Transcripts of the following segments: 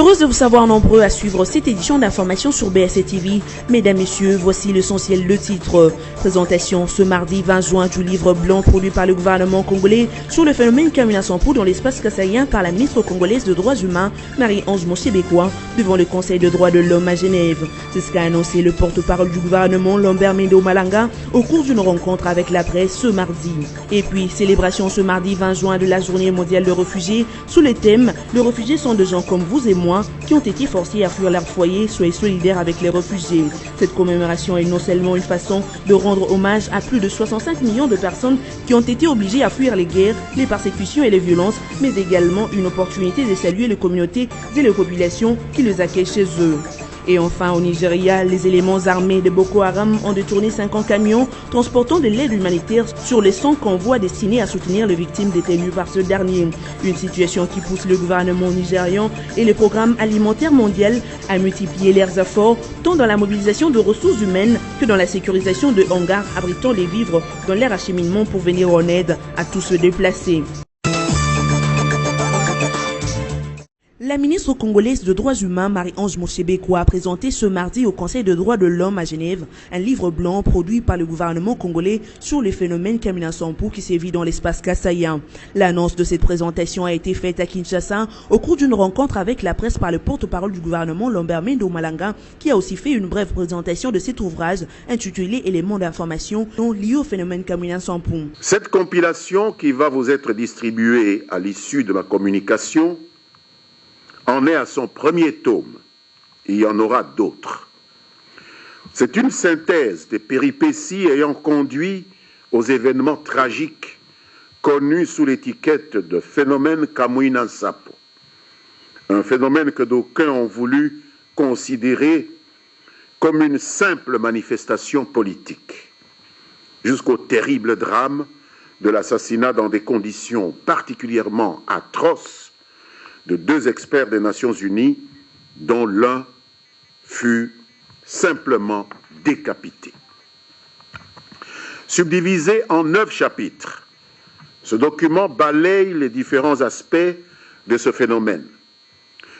Heureuse de vous savoir nombreux à suivre cette édition d'information sur BSC TV. Mesdames, Messieurs, voici l'essentiel, le titre. Présentation ce mardi 20 juin du livre blanc produit par le gouvernement congolais sur le phénomène Kamina Sampou dans l'espace kassaïen par la ministre congolaise de droits humains, Marie-Ange Mossébécois, devant le Conseil de droits de l'homme à Genève. C'est ce qu'a annoncé le porte-parole du gouvernement, Lambert Mendo Malanga, au cours d'une rencontre avec la presse ce mardi. Et puis, célébration ce mardi 20 juin de la journée mondiale des réfugiés sous le thème « Les réfugiés sont des gens comme vous et moi qui ont été forcés à fuir leur foyer, soyez solidaires avec les réfugiés. » Cette commémoration est non seulement une façon de rendre hommage à plus de 65 millions de personnes qui ont été obligées à fuir les guerres, les persécutions et les violences, mais également une opportunité de saluer les communautés et les populations qui les accueillent chez eux. Et enfin, au Nigeria, les éléments armés de Boko Haram ont détourné 50 camions transportant de l'aide humanitaire sur les 100 convois destinés à soutenir les victimes détenues par ce dernier. Une situation qui pousse le gouvernement nigérian et le programme alimentaire mondial à multiplier leurs efforts, tant dans la mobilisation de ressources humaines que dans la sécurisation de hangars abritant les vivres dans leur acheminement pour venir en aide à tous ceux déplacés. La ministre congolaise de droits humains, Marie-Ange Mossébécois, a présenté ce mardi au Conseil de droits de l'homme à Genève un livre blanc produit par le gouvernement congolais sur le phénomène Kamina Sampou qui sévit dans l'espace kassaïen. L'annonce de cette présentation a été faite à Kinshasa au cours d'une rencontre avec la presse par le porte-parole du gouvernement, Lambert Mendo Malanga, qui a aussi fait une brève présentation de cet ouvrage intitulé « Éléments d'information liés au phénomène Kamina Sampou ». Cette compilation qui va vous être distribuée à l'issue de ma communication en est à son premier tome. Il y en aura d'autres. C'est une synthèse des péripéties ayant conduit aux événements tragiques connus sous l'étiquette de phénomène Kamina Sampou. Un phénomène que d'aucuns ont voulu considérer comme une simple manifestation politique, jusqu'au terrible drame de l'assassinat dans des conditions particulièrement atroces de 2 experts des Nations Unies, dont l'un fut simplement décapité. Subdivisé en 9 chapitres, ce document balaye les différents aspects de ce phénomène,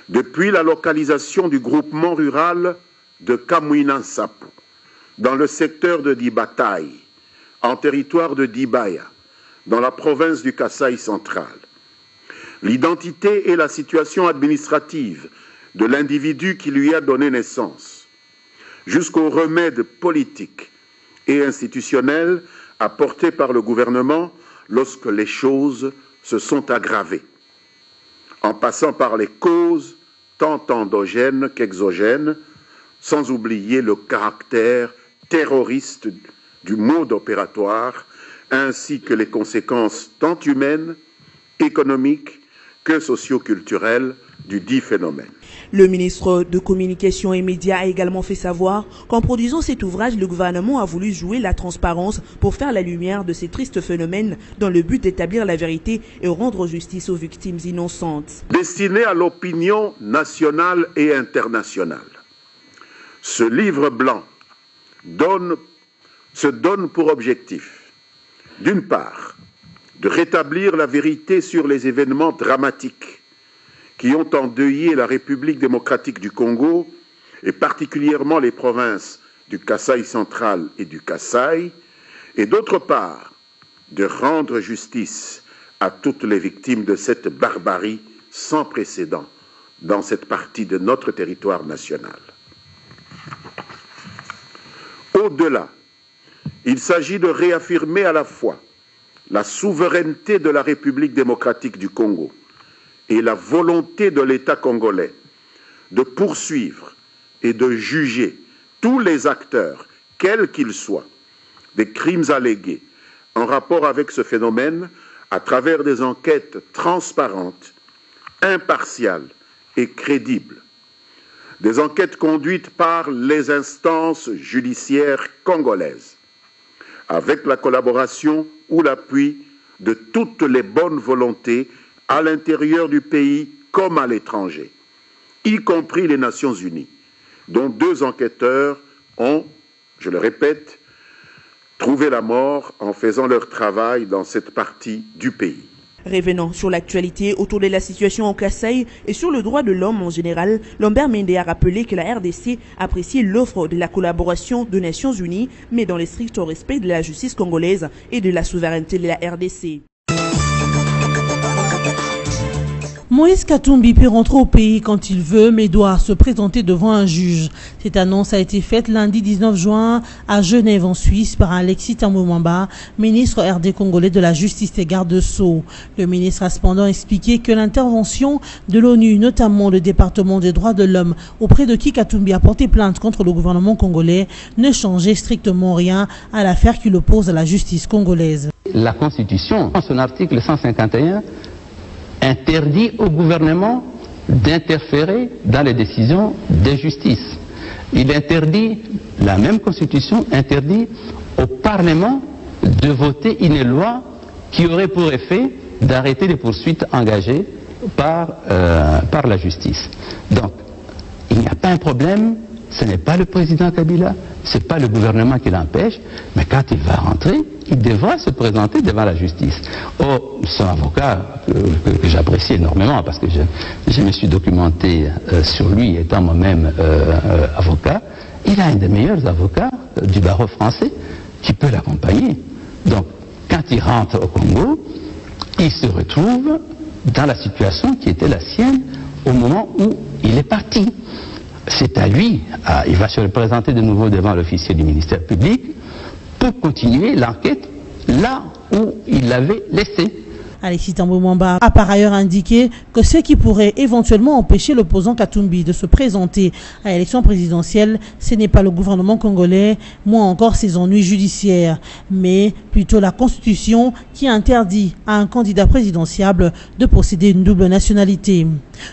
depuis la localisation du groupement rural de Kamina Sampou, dans le secteur de Dibataï, en territoire de Dibaya, dans la province du Kasaï central. L'identité et la situation administrative de l'individu qui lui a donné naissance, jusqu'aux remèdes politiques et institutionnels apportés par le gouvernement lorsque les choses se sont aggravées, en passant par les causes tant endogènes qu'exogènes, sans oublier le caractère terroriste du mode opératoire, ainsi que les conséquences tant humaines, économiques, que socio-culturel du dit phénomène. Le ministre de Communication et Médias a également fait savoir qu'en produisant cet ouvrage, le gouvernement a voulu jouer la transparence pour faire la lumière de ces tristes phénomènes dans le but d'établir la vérité et rendre justice aux victimes innocentes. Destiné à l'opinion nationale et internationale, ce livre blanc se donne pour objectif, d'une part, de rétablir la vérité sur les événements dramatiques qui ont endeuillé la République démocratique du Congo, et particulièrement les provinces du Kasaï central et du Kasaï, et d'autre part, de rendre justice à toutes les victimes de cette barbarie sans précédent dans cette partie de notre territoire national. Au-delà, il s'agit de réaffirmer à la fois la souveraineté de la République démocratique du Congo et la volonté de l'État congolais de poursuivre et de juger tous les acteurs, quels qu'ils soient, des crimes allégués en rapport avec ce phénomène à travers des enquêtes transparentes, impartiales et crédibles. Des enquêtes conduites par les instances judiciaires congolaises, avec la collaboration ou l'appui de toutes les bonnes volontés à l'intérieur du pays comme à l'étranger, y compris les Nations Unies, dont 2 enquêteurs ont, je le répète, trouvé la mort en faisant leur travail dans cette partie du pays. Revenant sur l'actualité autour de la situation au Kasaï et sur le droit de l'homme en général, Lambert Mende a rappelé que la RDC apprécie l'offre de la collaboration des Nations Unies, mais dans le strict respect de la justice congolaise et de la souveraineté de la RDC. Moïse Katumbi peut rentrer au pays quand il veut, mais doit se présenter devant un juge. Cette annonce a été faite lundi 19 juin à Genève, en Suisse, par Alexis Thambwe Mwamba, ministre RD congolais de la Justice et garde-sceaux. Le ministre a cependant expliqué que l'intervention de l'ONU, notamment le département des droits de l'homme, auprès de qui Katumbi a porté plainte contre le gouvernement congolais, ne changeait strictement rien à l'affaire qui l'oppose à la justice congolaise. La Constitution, en son article 151, interdit au gouvernement d'interférer dans les décisions de justice. Il interdit, la même Constitution interdit au Parlement de voter une loi qui aurait pour effet d'arrêter les poursuites engagées par la justice. Donc, il n'y a pas un problème, ce n'est pas le président Kabila, ce n'est pas le gouvernement qui l'empêche, mais quand il va rentrer, il devra se présenter devant la justice. Or, son avocat, que j'apprécie énormément parce que je me suis documenté sur lui étant moi-même avocat, il a un des meilleurs avocats du barreau français qui peut l'accompagner. Donc, quand il rentre au Congo, il se retrouve dans la situation qui était la sienne au moment où il est parti. C'est à lui, il va se représenter de nouveau devant l'officier du ministère public pour continuer l'enquête là où il l'avait laissé. Alexis Thambwe Mwamba a par ailleurs indiqué que ce qui pourrait éventuellement empêcher l'opposant Katumbi de se présenter à l'élection présidentielle, ce n'est pas le gouvernement congolais, moins encore ses ennuis judiciaires, mais plutôt la Constitution qui interdit à un candidat présidentiable de posséder une double nationalité.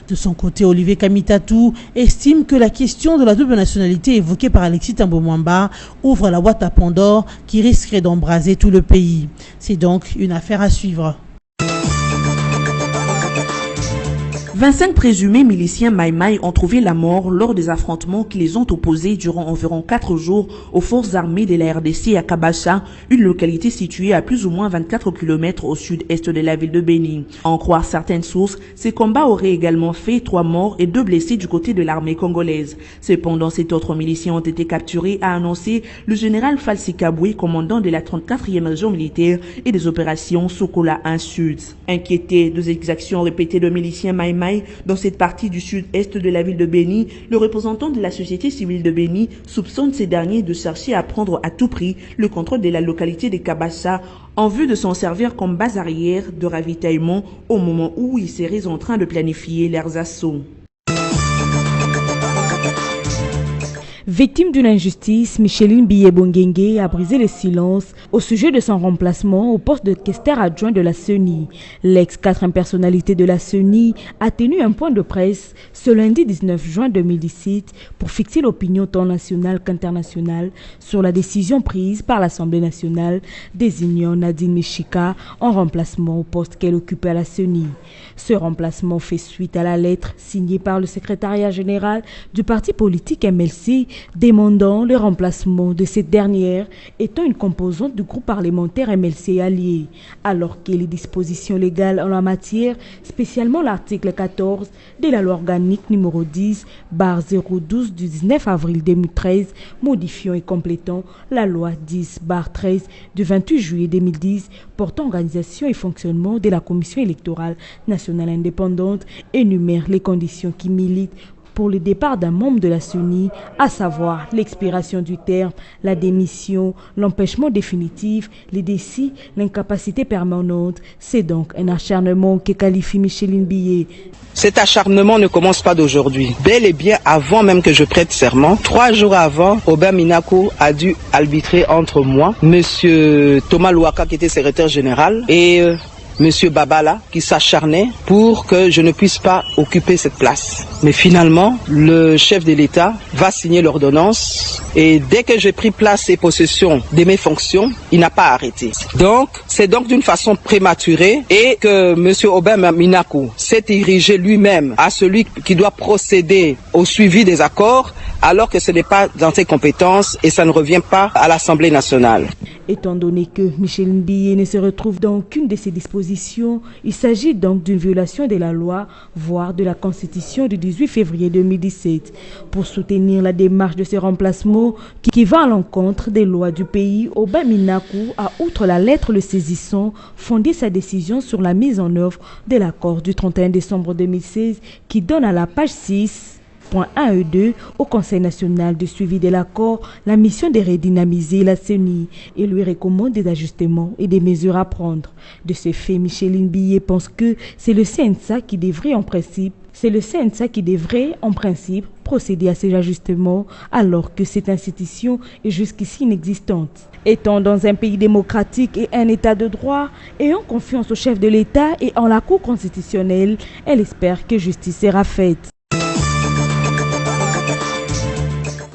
De son côté, Olivier Kamitatou estime que la question de la double nationalité évoquée par Alexis Thambwe Mwamba ouvre la boîte à Pandore qui risquerait d'embraser tout le pays. C'est donc une affaire à suivre. 25 présumés miliciens Maïmaï ont trouvé la mort lors des affrontements qui les ont opposés durant environ 4 jours aux forces armées de la RDC à Kabasha, une localité située à plus ou moins 24 km au sud-est de la ville de Beni. En croire certaines sources, ces combats auraient également fait 3 morts et 2 blessés du côté de l'armée congolaise. Cependant, 7 autres miliciens ont été capturés, a annoncé le général Falsi Kabwe, commandant de la 34e région militaire et des opérations Sokola 1 Sud. Inquiété des exactions répétées de miliciens Maïmaï dans cette partie du sud-est de la ville de Beni, le représentant de la société civile de Beni soupçonne ces derniers de chercher à prendre à tout prix le contrôle de la localité de Kabasha en vue de s'en servir comme base arrière de ravitaillement au moment où ils seraient en train de planifier leurs assauts. Victime d'une injustice, Micheline Biye-Bongenge a brisé le silence au sujet de son remplacement au poste de questeur adjoint de la CENI. L'ex-4e personnalité de la CENI a tenu un point de presse ce lundi 19 juin 2017 pour fixer l'opinion tant nationale qu'internationale sur la décision prise par l'Assemblée nationale désignant Nadine Meshika en remplacement au poste qu'elle occupait à la CENI. Ce remplacement fait suite à la lettre signée par le secrétariat général du parti politique MLC demandant le remplacement de cette dernière étant une composante du groupe parlementaire MLC allié, alors que les dispositions légales en la matière, spécialement l'article 14 de la loi organique numéro 10/012 du 19 avril 2013, modifiant et complétant la loi 10/13 du 28 juillet 2010 portant organisation et fonctionnement de la Commission électorale nationale indépendante, énumère les conditions qui militent pour le départ d'un membre de la CENI, à savoir l'expiration du terme, la démission, l'empêchement définitif, les décis, l'incapacité permanente. C'est donc un acharnement que qualifie Micheline Biye. Cet acharnement ne commence pas d'aujourd'hui. Bel et bien avant même que je prête serment, 3 jours avant, Aubin Minaku a dû arbitrer entre moi, Monsieur Thomas Louaka qui était secrétaire général et Monsieur Babala qui s'acharnait pour que je ne puisse pas occuper cette place. Mais finalement, le chef de l'État va signer l'ordonnance et dès que j'ai pris place et possession de mes fonctions, il n'a pas arrêté. Donc, c'est donc d'une façon prématurée et que Monsieur Aubin Minaku s'est érigé lui-même à celui qui doit procéder au suivi des accords alors que ce n'est pas dans ses compétences et ça ne revient pas à l'Assemblée nationale. Étant donné que Micheline Billet ne se retrouve dans aucune de ces dispositions, il s'agit donc d'une violation de la loi, voire de la Constitution du 18 février 2017. Pour soutenir la démarche de ce remplacement qui va à l'encontre des lois du pays, Aubin Minaku a, outre la lettre le saisissant, fondé sa décision sur la mise en œuvre de l'accord du 31 décembre 2016 qui donne à la page 6, Point 1 et 2 au Conseil national de suivi de l'accord la mission de redynamiser la CENI et lui recommande des ajustements et des mesures à prendre. De ce fait, Micheline Billet pense que c'est le CNSA qui devrait en principe procéder à ces ajustements alors que cette institution est jusqu'ici inexistante. Étant dans un pays démocratique et un état de droit, ayant confiance au chef de l'État et en la Cour constitutionnelle, elle espère que justice sera faite.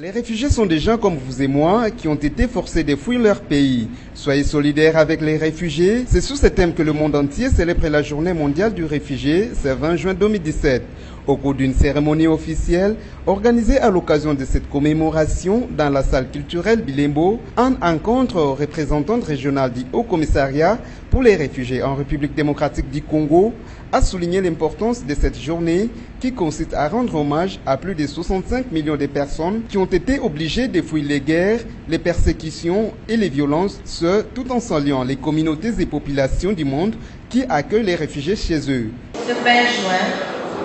Les réfugiés sont des gens comme vous et moi qui ont été forcés de fuir leur pays. Soyez solidaires avec les réfugiés. C'est sous ce thème que le monde entier célèbre la journée mondiale du réfugié, ce 20 juin 2017. Au cours d'une cérémonie officielle organisée à l'occasion de cette commémoration dans la salle culturelle Bilembo, un rencontre aux représentantes régionales du Haut Commissariat pour les réfugiés en République démocratique du Congo a souligné l'importance de cette journée qui consiste à rendre hommage à plus de 65 millions de personnes qui ont été obligées de fuir les guerres, les persécutions et les violences, ce tout en saluant les communautés et populations du monde qui accueillent les réfugiés chez eux. Ce 20 juin,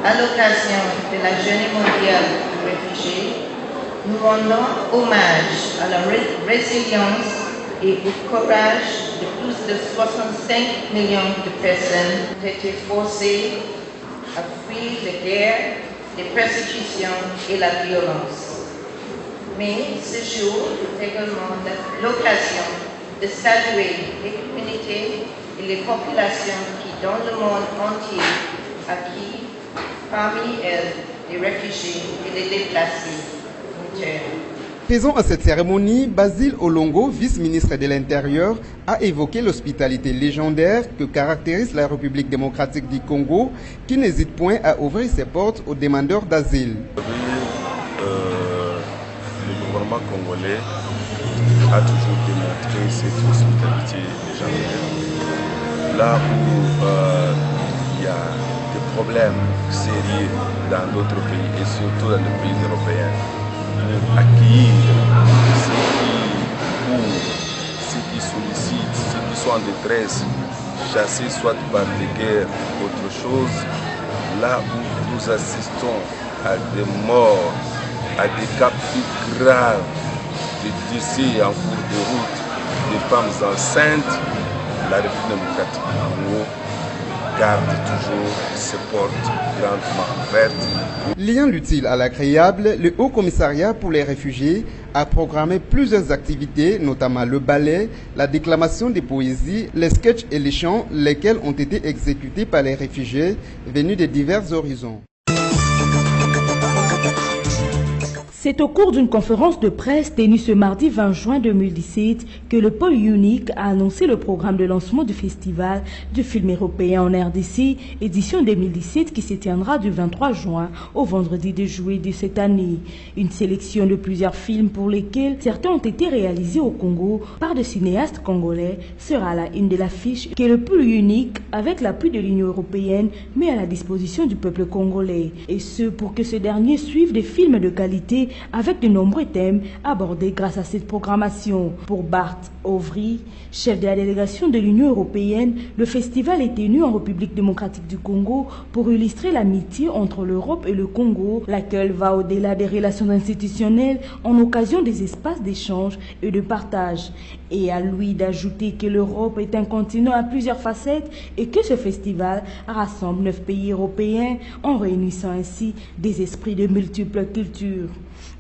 à l'occasion de la Journée mondiale du réfugié, nous rendons hommage à la résilience et au courage de plus de 65 millions de personnes qui ont été forcées à fuir les guerres, les persécutions et la violence. Mais ce jour est également l'occasion de saluer les communautés et les populations qui, dans le monde entier, accueillent parmi elles les réfugiés et les déplacés internes. Présent à cette cérémonie, Basile Olongo, vice-ministre de l'Intérieur, a évoqué l'hospitalité légendaire que caractérise la République démocratique du Congo, qui n'hésite point à ouvrir ses portes aux demandeurs d'asile. Le gouvernement congolais a toujours démontré cette hospitalité légendaire. Là où il y a des problèmes sérieux dans d'autres pays et surtout dans les pays européens, pour accueillir ceux qui sollicitent, ceux qui sont en détresse, chassés soit par des guerres ou autre chose, là où nous assistons à des morts, à des cas plus graves, des décès en cours de route, des femmes enceintes, la République démocratique du Congo garde toujours ses portes grandement ouvertes. Liant l'utile à l'agréable, le Haut Commissariat pour les réfugiés a programmé plusieurs activités, notamment le ballet, la déclamation des poésies, les sketchs et les chants, lesquels ont été exécutés par les réfugiés venus de divers horizons. C'est au cours d'une conférence de presse tenue ce mardi 20 juin 2017 que le pôle unique a annoncé le programme de lancement du festival du film européen en RDC, édition 2017 qui se tiendra du 23 juin au vendredi 2 juillet de cette année. Une sélection de plusieurs films pour lesquels certains ont été réalisés au Congo par des cinéastes congolais sera la une de l'affiche que le pôle unique, avec l'appui de l'Union européenne, met à la disposition du peuple congolais. Et ce pour que ce dernier suive des films de qualité avec de nombreux thèmes abordés grâce à cette programmation. Pour Bart Ovry, chef de la délégation de l'Union européenne, le festival est tenu en République démocratique du Congo pour illustrer l'amitié entre l'Europe et le Congo, laquelle va au-delà des relations institutionnelles en occasion des espaces d'échange et de partage. Et à lui d'ajouter que l'Europe est un continent à plusieurs facettes et que ce festival rassemble 9 pays européens en réunissant ainsi des esprits de multiples cultures.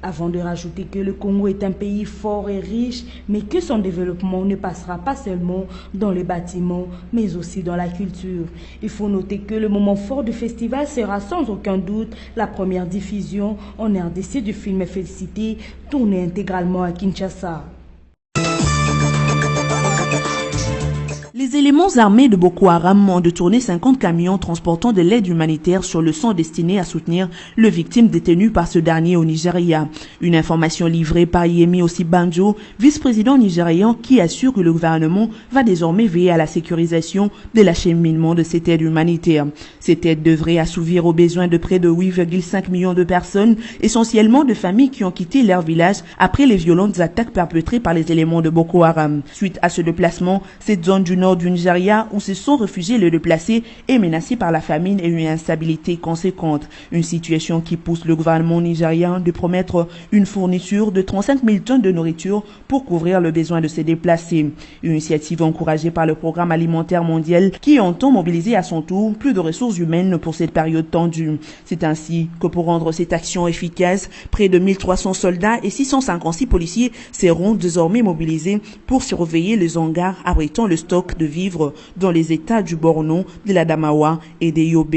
Avant de rajouter que le Congo est un pays fort et riche, mais que son développement ne passera pas seulement dans les bâtiments, mais aussi dans la culture. Il faut noter que le moment fort du festival sera sans aucun doute la première diffusion en RDC du film Félicité, tourné intégralement à Kinshasa. Les éléments armés de Boko Haram ont détourné 50 camions transportant de l'aide humanitaire sur le sang destiné à soutenir le victime détenu par ce dernier au Nigeria. Une information livrée par Yemi Osibanjo, vice-président nigérian, qui assure que le gouvernement va désormais veiller à la sécurisation de l'acheminement de cette aide humanitaire. Cette aide devrait assouvir aux besoins de près de 8,5 millions de personnes, essentiellement de familles qui ont quitté leur village après les violentes attaques perpétrées par les éléments de Boko Haram. Suite à ce déplacement, cette zone du nord du Nigeria où se sont réfugiés les déplacés est menacée par la famine et une instabilité conséquente. Une situation qui pousse le gouvernement nigérian de promettre une fourniture de 35 000 tonnes de nourriture pour couvrir le besoin de ces déplacés. Une initiative encouragée par le Programme alimentaire mondial qui entend mobiliser à son tour plus de ressources humaines pour cette période tendue. C'est ainsi que pour rendre cette action efficace, près de 1300 soldats et 656 policiers seront désormais mobilisés pour surveiller les hangars abritant le stock de vivres dans les États du Borno, de l'Adamawa et des Yobe.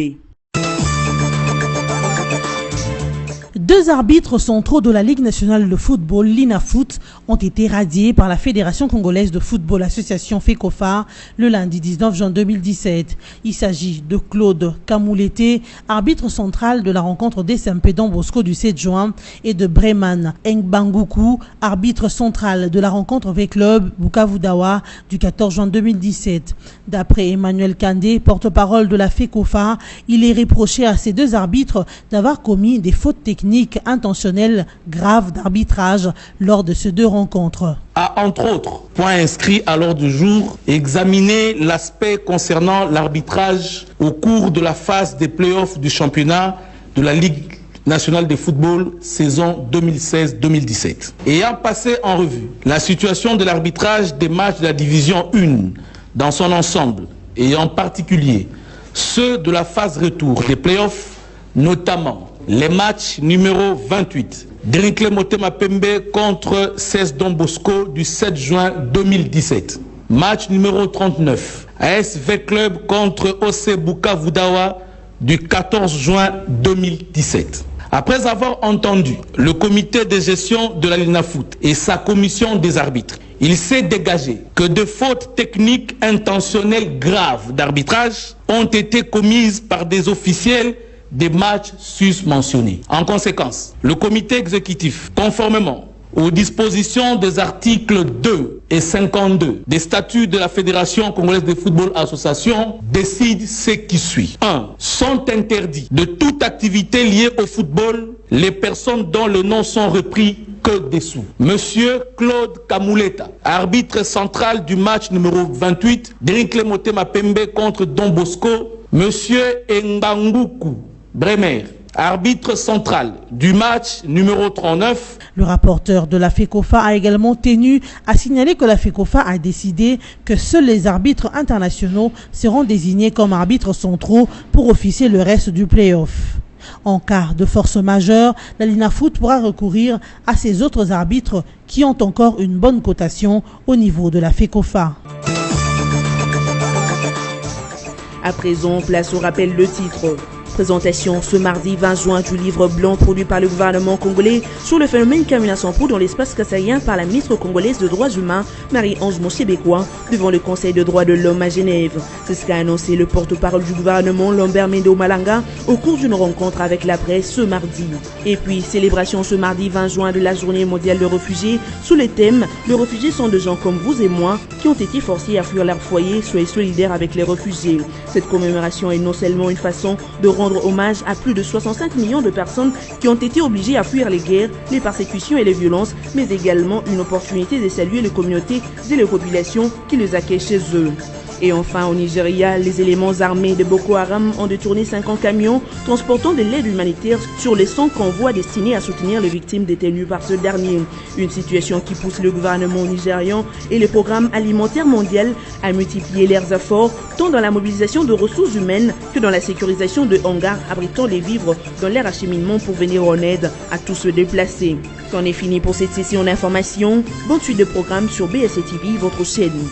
Deux arbitres centraux de la Ligue nationale de football, l'INAFOOT, ont été radiés par la Fédération congolaise de football, association FECOFA, le lundi 19 juin 2017. Il s'agit de Claude Kamoulete, arbitre central de la rencontre des SMP Don Bosco du 7 juin, et de Breman Ngbanguku, arbitre central de la rencontre V-Club Bukavu Dawa du 14 juin 2017. D'après Emmanuel Kandé, porte-parole de la FECOFA, il est reproché à ces deux arbitres d'avoir commis des fautes techniques intentionnelles graves d'arbitrage lors de ces deux rencontres. A entre autres points inscrits à l'ordre du jour, examiner l'aspect concernant l'arbitrage au cours de la phase des playoffs du championnat de la Ligue nationale de football saison 2016-2017. Ayant passé en revue la situation de l'arbitrage des matchs de la division 1 dans son ensemble, et en particulier ceux de la phase retour des playoffs, notamment les matchs numéro 28, Drinkle Motema Pembe contre 16 Don Bosco du 7 juin 2017. Match numéro 39, ASV Club contre OC Bukavu Dawa du 14 juin 2017. Après avoir entendu le comité de gestion de la LINAFOOT et sa commission des arbitres, il s'est dégagé que de fautes techniques intentionnelles graves d'arbitrage ont été commises par des officiels des matchs susmentionnés. En conséquence, le comité exécutif, conformément aux dispositions des articles 2 et 52 des statuts de la Fédération congolaise de football association, décide ce qui suit. 1. Sont interdits de toute activité liée au football les personnes dont le nom sont repris que dessous. Monsieur Claude Kamouleta, arbitre central du match numéro 28, Drinkle Motema Pembe contre Don Bosco. Monsieur Ngbanguku Bremer, arbitre central du match numéro 39. Le rapporteur de la FECOFA a également tenu à signaler que la FECOFA a décidé que seuls les arbitres internationaux seront désignés comme arbitres centraux pour officier le reste du play-off. En cas de force majeure, la LINAFOOT pourra recourir à ces autres arbitres qui ont encore une bonne cotation au niveau de la FECOFA. À présent, place au rappel de titre. Présentation ce mardi 20 juin du livre blanc produit par le gouvernement congolais sur le phénomène Kamina Sampo dans l'espace kassaïen par la ministre congolaise de droits humains Marie-Ange Monsébécois devant le Conseil de droits de l'homme à Genève. C'est ce qu'a annoncé le porte-parole du gouvernement Lambert Mendo Malanga au cours d'une rencontre avec la presse ce mardi. Et puis, célébration ce mardi 20 juin de la journée mondiale des réfugiés sous le thème « Les réfugiés sont des gens comme vous et moi qui ont été forcés à fuir leur foyer, soyez solidaires avec les réfugiés ». Cette commémoration est non seulement une façon de rendre hommage à plus de 65 millions de personnes qui ont été obligées à fuir les guerres, les persécutions et les violences, mais également une opportunité de saluer les communautés et les populations qui les accueillent chez eux. Et enfin, au Nigeria, les éléments armés de Boko Haram ont détourné 50 camions transportant de l'aide humanitaire sur les 100 convois destinés à soutenir les victimes détenues par ce dernier. Une situation qui pousse le gouvernement nigérian et le Programme alimentaire mondial à multiplier leurs efforts, tant dans la mobilisation de ressources humaines que dans la sécurisation de hangars abritant les vivres dans leur acheminement pour venir en aide à tous ceux déplacés. C'en est fini pour cette session d'information. Bonne suite de programme sur BSC TV, votre chaîne.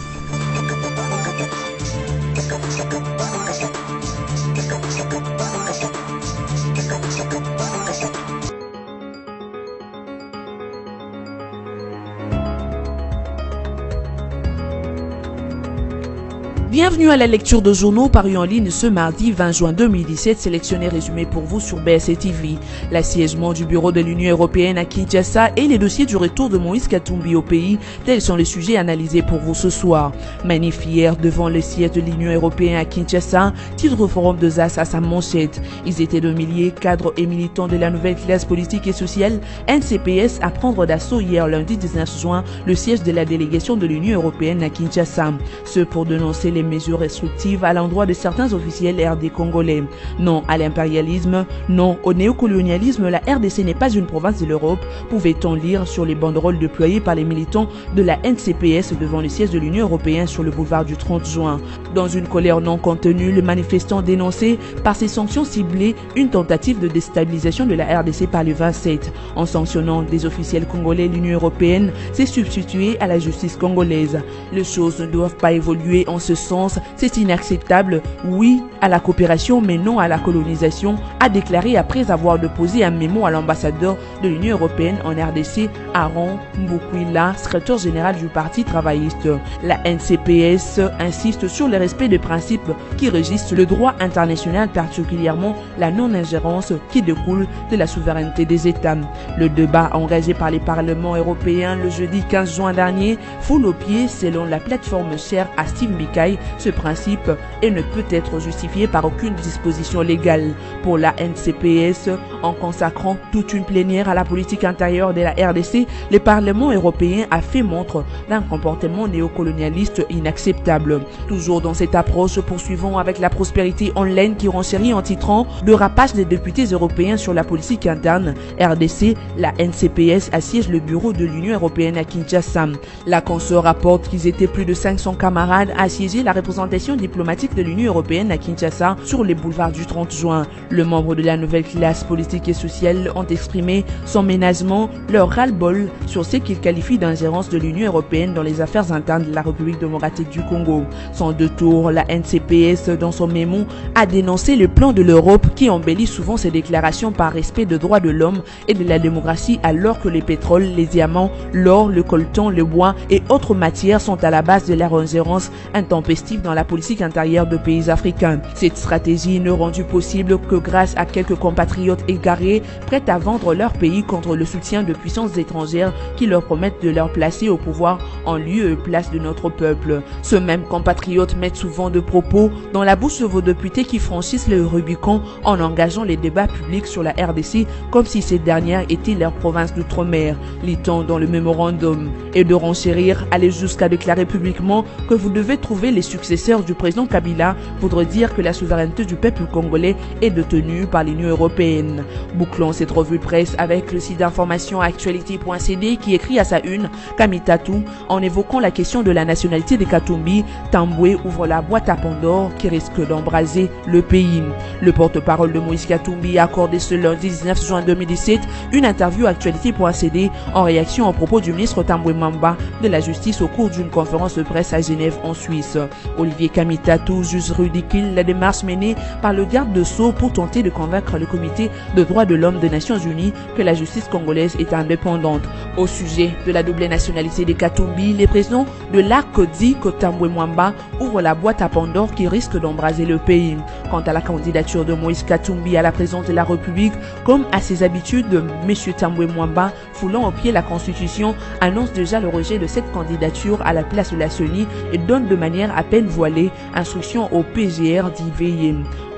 Bienvenue à la lecture de journaux parus en ligne ce mardi 20 juin 2017, sélectionné résumé pour vous sur BSC TV. L'assiègement du bureau de l'Union européenne à Kinshasa et les dossiers du retour de Moïse Katumbi au pays, tels sont les sujets analysés pour vous ce soir. Manif hier devant le siège de l'Union européenne à Kinshasa, titre forum de ZAS à sa manchette. Ils étaient de milliers, cadres et militants de la nouvelle classe politique et sociale NCPS à prendre d'assaut hier lundi 19 juin le siège de la délégation de l'Union européenne à Kinshasa. Ce pour dénoncer les mesures restrictives à l'endroit de certains officiels RD congolais. Non à l'impérialisme, non au néocolonialisme, la RDC n'est pas une province de l'Europe, pouvait-on lire sur les banderoles déployées par les militants de la NCPS devant le siège de l'Union européenne sur le boulevard du 30 juin. Dans une colère non contenue, le manifestant dénonçait par ces sanctions ciblées une tentative de déstabilisation de la RDC par le 27. En sanctionnant des officiels congolais, l'Union européenne s'est substituée à la justice congolaise. Les choses ne doivent pas évoluer en ce sens, c'est inacceptable, oui à la coopération mais non à la colonisation, a déclaré après avoir déposé un mémo à l'ambassadeur de l'Union européenne en RDC, Aaron Mbukwila, secrétaire général du Parti travailliste. La NCPS insiste sur le respect des principes qui régissent le droit international, particulièrement la non-ingérence qui découle de la souveraineté des États. Le débat engagé par les parlements européens le jeudi 15 juin dernier foule aux pieds, selon la plateforme chère à Steve Mikaï, ce principe et ne peut être justifié par aucune disposition légale. Pour la NCPS, en consacrant toute une plénière à la politique intérieure de la RDC, le Parlement européen a fait montre d'un comportement néocolonialiste inacceptable. Toujours dans cette approche, poursuivons avec la prospérité online qui renchérit en titrant « De rapage des députés européens sur la politique interne RDC, la NCPS assiège le bureau de l'Union européenne à Kinshasa ». La consort rapporte qu'ils étaient plus de 500 camarades à assiéger la représentation diplomatique de l'Union européenne à Kinshasa sur les boulevards du 30 juin. Les membres de la nouvelle classe politique et sociale ont exprimé son ménagement, leur ras-le-bol sur ce qu'ils qualifient d'ingérence de l'Union européenne dans les affaires internes de la République démocratique du Congo. Sans deux tours, la NCPS, dans son mémo, a dénoncé le plan de l'Europe qui embellit souvent ses déclarations par respect des droits de l'homme et de la démocratie, alors que les pétroles, les diamants, l'or, le coltan, le bois et autres matières sont à la base de leur ingérence intempestive dans la politique intérieure de pays africains. Cette stratégie n'est rendue possible que grâce à quelques compatriotes égarés prêts à vendre leur pays contre le soutien de puissances étrangères qui leur promettent de leur placer au pouvoir en lieu et place de notre peuple. Ceux mêmes compatriotes mettent souvent de propos dans la bouche de vos députés qui franchissent le Rubicon en engageant les débats publics sur la RDC comme si cette dernière était leur province d'outre-mer, lit-on dans le mémorandum, et de renchérir, aller jusqu'à déclarer publiquement que vous devez trouver les successeurs du président Kabila voudrait dire que la souveraineté du peuple congolais est détenue par l'Union européenne. Bouclons cette revue de presse avec le site d'information actualité.cd qui écrit à sa une Kamitatou en évoquant la question de la nationalité de Katumbi. Tamboué ouvre la boîte à Pandore qui risque d'embraser le pays. Le porte-parole de Moïse Katumbi a accordé ce lundi 19 juin 2017 une interview à actualité.cd en réaction aux propos du ministre Tamboué Mamba de la Justice au cours d'une conférence de presse à Genève en Suisse. Olivier Kamitatou juge ridicule la démarche menée par le garde de Sceaux pour tenter de convaincre le comité de droits de l'homme des Nations Unies que la justice congolaise est indépendante. Au sujet de la double nationalité des Katumbi, les présidents de l'ARC dit que Tamboué Mwamba ouvre la boîte à Pandore qui risque d'embraser le pays. Quant à la candidature de Moïse Katumbi à la présidence de la République, comme à ses habitudes, M. Tamboué Mwamba, foulant au pied la Constitution, annonce déjà le rejet de cette candidature à la place de la CENI et donne de manière à peine voilée instruction au PGR d'y veiller.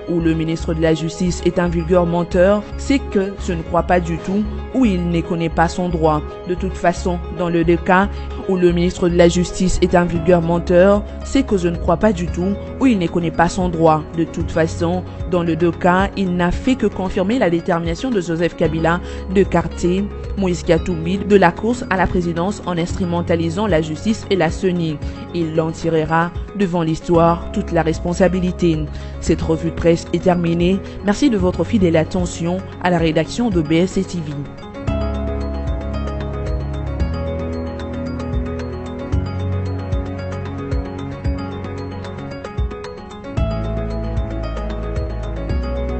Où le ministre de la Justice est un vulgaire menteur, c'est que je ne crois pas du tout, ou il ne connaît pas son droit. De toute façon, dans le deux cas où le ministre de la Justice est un vulgaire menteur, c'est que je ne crois pas du tout, ou il ne connaît pas son droit. De toute façon, dans le deux cas, il n'a fait que confirmer la détermination de Joseph Kabila d'écarter Moïse Katumbi de la course à la présidence en instrumentalisant la justice et la CENI. Il en tirera devant l'histoire toute la responsabilité. Cette revue de presse est terminée. Merci de votre fidèle attention à la rédaction de BSC TV.